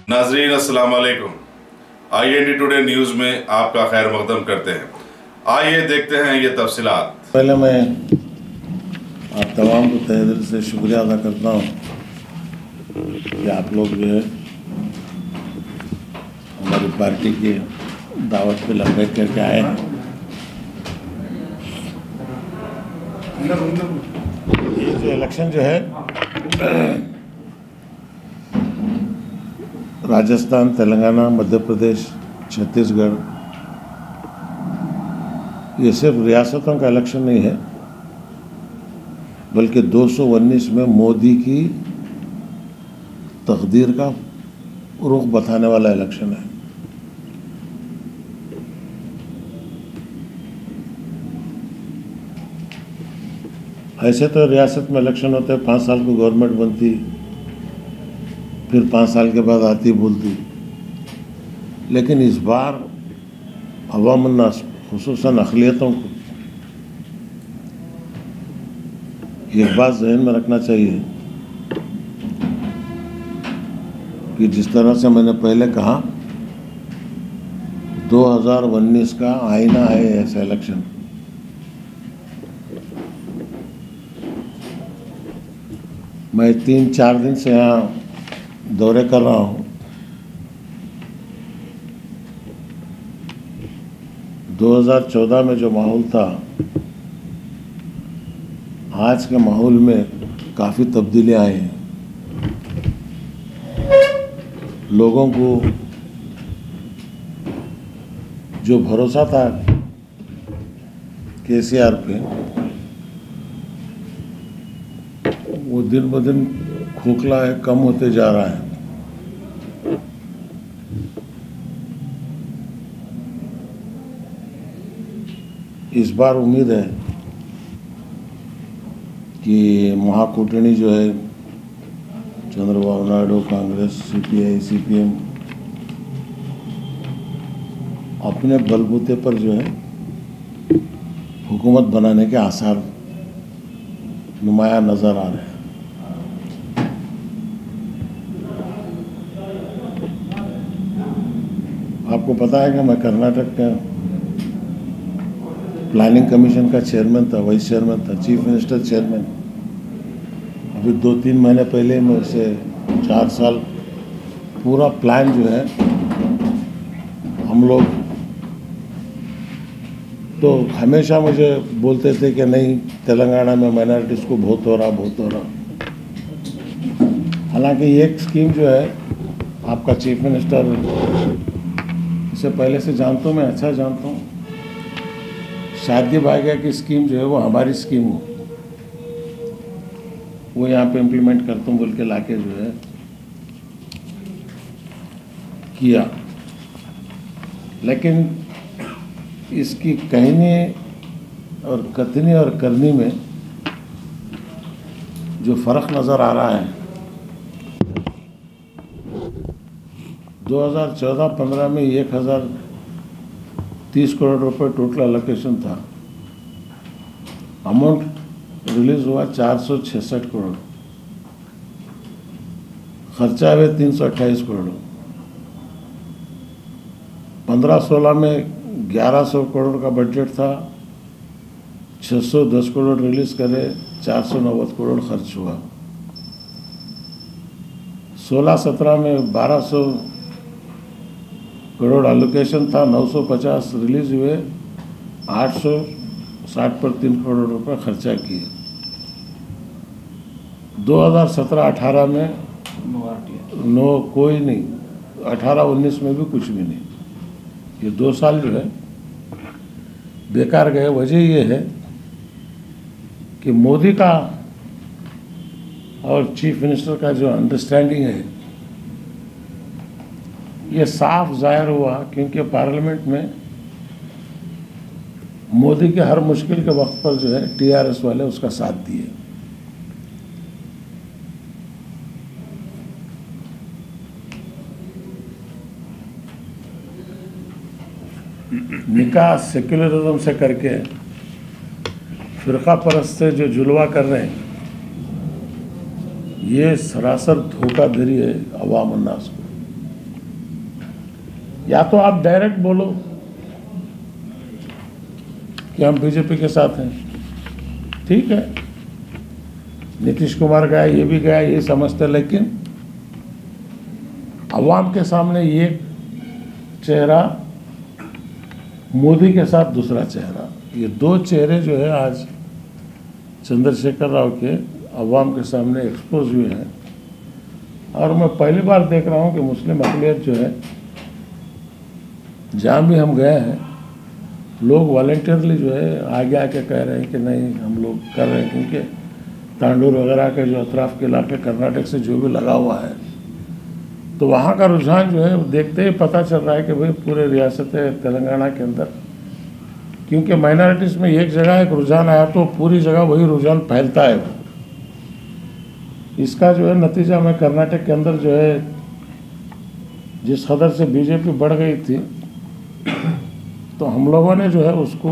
नाजरीन अस्सलाम वालेकुम। IND टुडे न्यूज़ में आपका खैर मकदम करते हैं। आइए देखते हैं ये तफसीलात। पहले मैं आप तमाम को तहे दिल से शुक्रिया अदा करता हूँ कि आप लोग जो है हमारी पार्टी की दावत पे लबैक करके आए हैं। ये जो इलेक्शन जो है राजस्थान, तेलंगाना, मध्य प्रदेश, छत्तीसगढ़, ये सिर्फ रियासतों का इलेक्शन नहीं है, बल्कि 219 में मोदी की तकदीर का रुख बताने वाला इलेक्शन है। ऐसे तो रियासत में इलेक्शन होते हैं, 5 साल को गवर्नमेंट बनती, फिर 5 साल के बाद आती बोलती, लेकिन इस बार अवाम उन्नास खुसूसन अक़लियतों को एक बात ज़हन में रखना चाहिए कि जिस तरह से मैंने पहले कहा 2019 का आईना है ऐसा इलेक्शन। मैं 3-4 दिन से यहाँ दौरे कर रहा हूँ। 2014 में जो माहौल था, आज के माहौल में काफ़ी तब्दीलियाँ आई हैं। लोगों को जो भरोसा था KCR पे, वो दिन ब दिन खोखला है, कम होते जा रहा है। इस बार उम्मीद है कि महाकूटनी जो है चंद्रबाबू नायडू, कांग्रेस, CPI, CPM अपने बलबूते पर जो है हुकूमत बनाने के आसार नुमाया नज़र आ रहे हैं। आपको पता है कि मैं कर्नाटक का प्लानिंग कमीशन का चेयरमैन था, वाइस चेयरमैन था, चीफ मिनिस्टर चेयरमैन। अभी 2-3 महीने पहले मैं उसे 4 साल पूरा प्लान जो है, हम लोग तो हमेशा मुझे बोलते थे कि नहीं तेलंगाना में माइनॉरिटीज़ को बहुत हो रहा। हालांकि एक स्कीम जो है आपका चीफ मिनिस्टर इसे पहले से जानता हूँ, मैं अच्छा जानता हूँ, शादी भाग्य की स्कीम जो है वो हमारी स्कीम हो, वो यहाँ पे इम्प्लीमेंट करता हूँ बोल के लाके जो है किया। लेकिन इसकी कहनी और कथनी और करनी में जो फ़र्क नज़र आ रहा है, 2014-15 में 1030 करोड़ रुपए टोटल एलोकेशन था। अमाउंट रिलीज हुआ 466 करोड़, खर्चा हुए 328 करोड़। 15-16 में 1100 करोड़ का बजट था, 610 करोड़ रिलीज करे, 490 करोड़ खर्च हुआ। 16-17 में 1200 करोड़ एलोकेशन था, 950 रिलीज हुए, 860 पर 3 करोड़ रुपए खर्चा किए। 2017-18 में नो कोई नहीं, 18-19 में भी कुछ भी नहीं। ये 2 साल जो है बेकार गए। वजह ये है कि मोदी का और चीफ मिनिस्टर का जो अंडरस्टैंडिंग है, ये साफ जाहिर हुआ, क्योंकि पार्लियामेंट में मोदी के हर मुश्किल के वक्त पर जो है TRS वाले उसका साथ दिए। निकाह सेक्युलरिज्म से करके फ़िरका परस्त से जो जुलवा कर रहे हैं, ये सरासर धोखाधड़ी है अवाम उन्नास को। या तो आप डायरेक्ट बोलो कि हम बीजेपी के साथ हैं, ठीक है, नीतीश कुमार गया, ये भी गया, ये समझते, लेकिन अवाम के सामने ये चेहरा, मोदी के साथ दूसरा चेहरा, ये दो चेहरे जो है आज चंद्रशेखर राव के अवाम के सामने एक्सपोज हुए हैं। और मैं पहली बार देख रहा हूँ कि मुस्लिम अक़लियत जो है, जहाँ भी हम गए हैं, लोग वॉलंटियरली जो है आगे आके कह रहे हैं कि नहीं हम लोग कर रहे हैं, क्योंकि तांडूर वगैरह के जो अतराफ़ के इलाके कर्नाटक से जो भी लगा हुआ है, तो वहाँ का रुझान जो है देखते ही पता चल रहा है कि भाई पूरे रियासत तेलंगाना के अंदर, क्योंकि माइनॉरिटीज़ में एक जगह एक रुझान आया तो पूरी जगह वही रुझान फैलता है। इसका जो है नतीजा में कर्नाटक के अंदर जो है जिस कदर से बीजेपी बढ़ गई थी, तो हम लोगों ने जो है उसको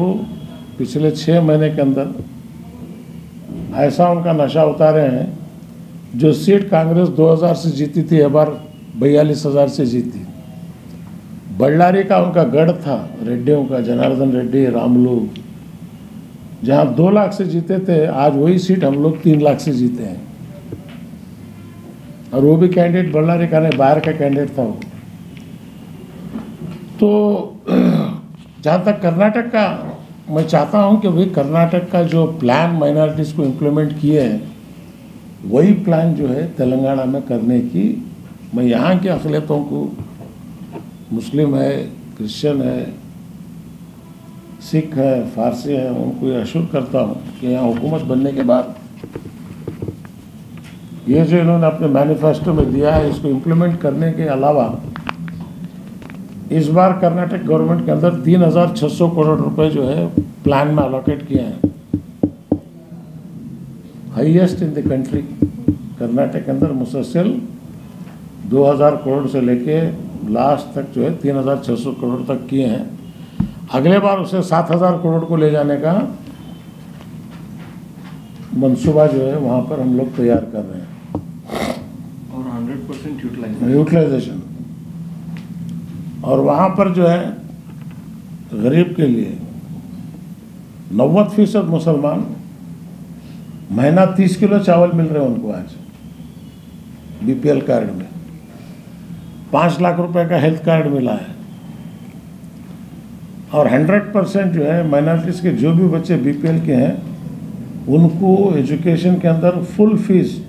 पिछले 6 महीने के अंदर ऐसा उनका नशा उतारे हैं। जो सीट कांग्रेस 2000 से जीती थी, एक बार 42,000 से जीती। बल्लारी का उनका गढ़ था, रेड्डियों का, जनार्दन रेड्डी, रामलू, जहाँ 2 लाख से जीते थे, आज वही सीट हम लोग 3 लाख से जीते हैं। और वो भी कैंडिडेट बल्लारी का नहीं, बाहर का कैंडिडेट था वो। तो जहाँ तक कर्नाटक का, मैं चाहता हूँ कि भाई कर्नाटक का जो प्लान माइनॉरिटीज़ को इम्प्लीमेंट किए हैं, वही प्लान जो है तेलंगाना में करने की मैं यहाँ के अक़लियतों को, मुस्लिम है, क्रिश्चियन है, सिख है, फारसी है, उनको ये अश्योर करता हूँ कि यहाँ हुकूमत बनने के बाद ये जो इन्होंने अपने मैनिफेस्टो में दिया है, इसको इम्प्लीमेंट करने के अलावा इस बार कर्नाटक गवर्नमेंट के अंदर 3,600 करोड़ रुपए जो है प्लान में अलोकेट किए हैं, highest in the country. Karnataka के अंदर मुसलसल 2,000 करोड़ से लेके लास्ट तक जो है 3,600 करोड़ तक किए हैं। अगले बार उसे 7,000 करोड़ को ले जाने का मंसूबा जो है वहाँ पर हम लोग तैयार कर रहे हैं। और 100% यूटिलाइजेशन, और वहाँ पर जो है गरीब के लिए 90% मुसलमान, महीना 30 किलो चावल मिल रहे हैं उनको आज बीपीएल कार्ड में। 5 लाख रुपए का हेल्थ कार्ड मिला है। और 100% जो है माइनॉरिटीज़ के जो भी बच्चे बीपीएल के हैं, उनको एजुकेशन के अंदर फुल फीस,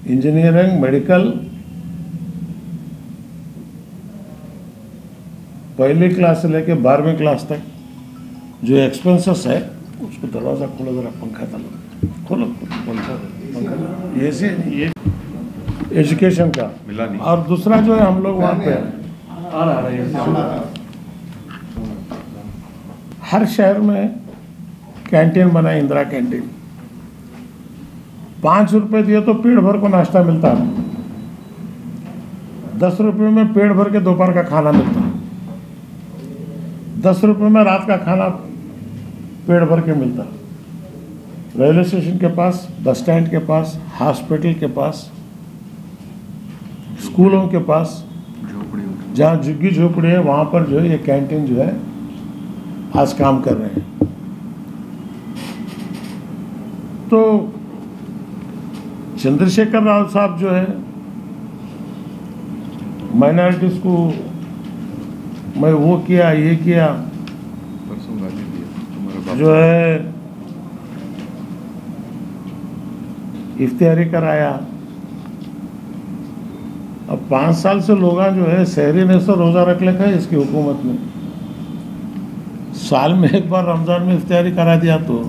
इंजीनियरिंग, मेडिकल, पहली क्लास से लेके 12वीं क्लास तक जो एक्सपेंसेस है, उसको दरवाज़ा खोलो, जरा पंखा खोलो, पंखा ये से ये एजुकेशन का मिला नहीं। और दूसरा जो है हम लोग वहाँ पे हर शहर में कैंटीन बनाए, इंदिरा कैंटीन। 5 रुपए दिए तो पेट भर को नाश्ता मिलता है, 10 रुपये में पेट भर के दोपहर का खाना मिलता है, 10 रुपये में रात का खाना पेट भर के मिलता है। रेलवे स्टेशन के पास, बस स्टैंड के पास, हॉस्पिटल के पास, स्कूलों के पास, जहाँ झुग्गी झोपड़ी है वहाँ पर जो है ये कैंटीन जो है आज काम कर रहे हैं। तो चंद्रशेखर राव साहब जो है माइनॉरिटीज़ को मैं वो किया, ये किया, जो है इफ्तियारी कराया। अब 5 साल से लोग जो है शहरी ने तो रोज़ा रख लेखा है इसकी हुकूमत में। साल में एक बार रमज़ान में इफ्तियारी करा दिया तो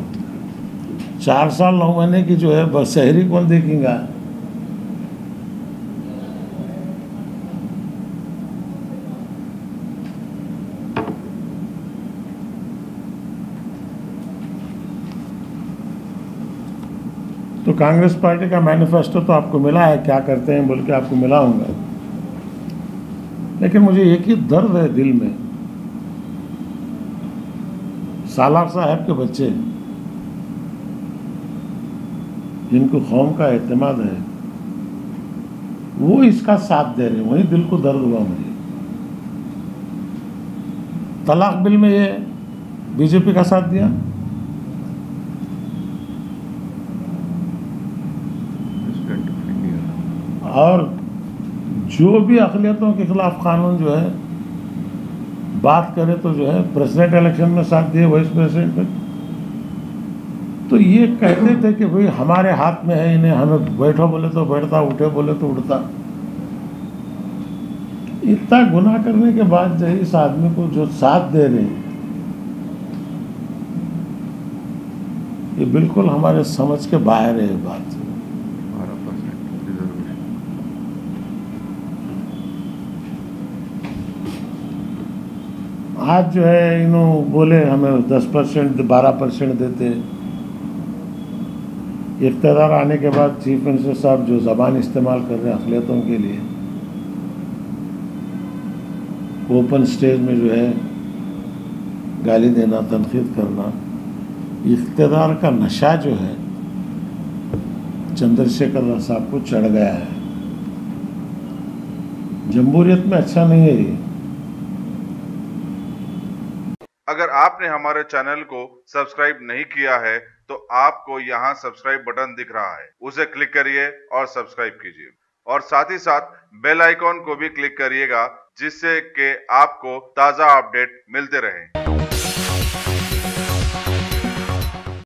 4 साल 9 महीने की जो है बस शहरी कौन देखेगा। तो कांग्रेस पार्टी का मैनिफेस्टो तो आपको मिला है, क्या करते हैं बोल के आपको मिला होगा, लेकिन मुझे एक ही दर्द है दिल में। सालार साहब के बच्चे जिनको कौम का एतमाद है, वो इसका साथ दे रहे हैं, वही दिल को दर्द हुआ मुझे। तलाक बिल में ये बीजेपी का साथ दिया। और जो भी अक़लियतों के खिलाफ कानून जो है बात करें तो जो है प्रेसिडेंट इलेक्शन में साथ दिए, वाइस प्रेसिडेंट में। तो ये कहते थे कि भाई हमारे हाथ में है, इन्हें हमें बैठो बोले तो बैठता, उठे बोले तो उठता। इतना गुनाह करने के बाद जो इस आदमी को जो साथ दे रहे हैं, ये बिल्कुल हमारे समझ के बाहर है ये बात। आज जो है इन्हों बोले हमें 10% 12% देते। इख्तियार आने के बाद चीफ मिनिस्टर साहब जो ज़बान इस्तेमाल कर रहे हैं अक़लियतों के लिए, ओपन स्टेज में जो है गाली देना, तनकीद करना, इख्तियार का नशा जो है चंद्रशेखर साहब को चढ़ गया है। जमहूरियत में अच्छा नहीं है ये। अगर आपने हमारे चैनल को सब्सक्राइब नहीं किया है तो आपको यहाँ सब्सक्राइब बटन दिख रहा है, उसे क्लिक करिए और सब्सक्राइब कीजिए और साथ ही साथ बेल आइकॉन को भी क्लिक करिएगा, जिससे कि आपको ताज़ा अपडेट मिलते रहें।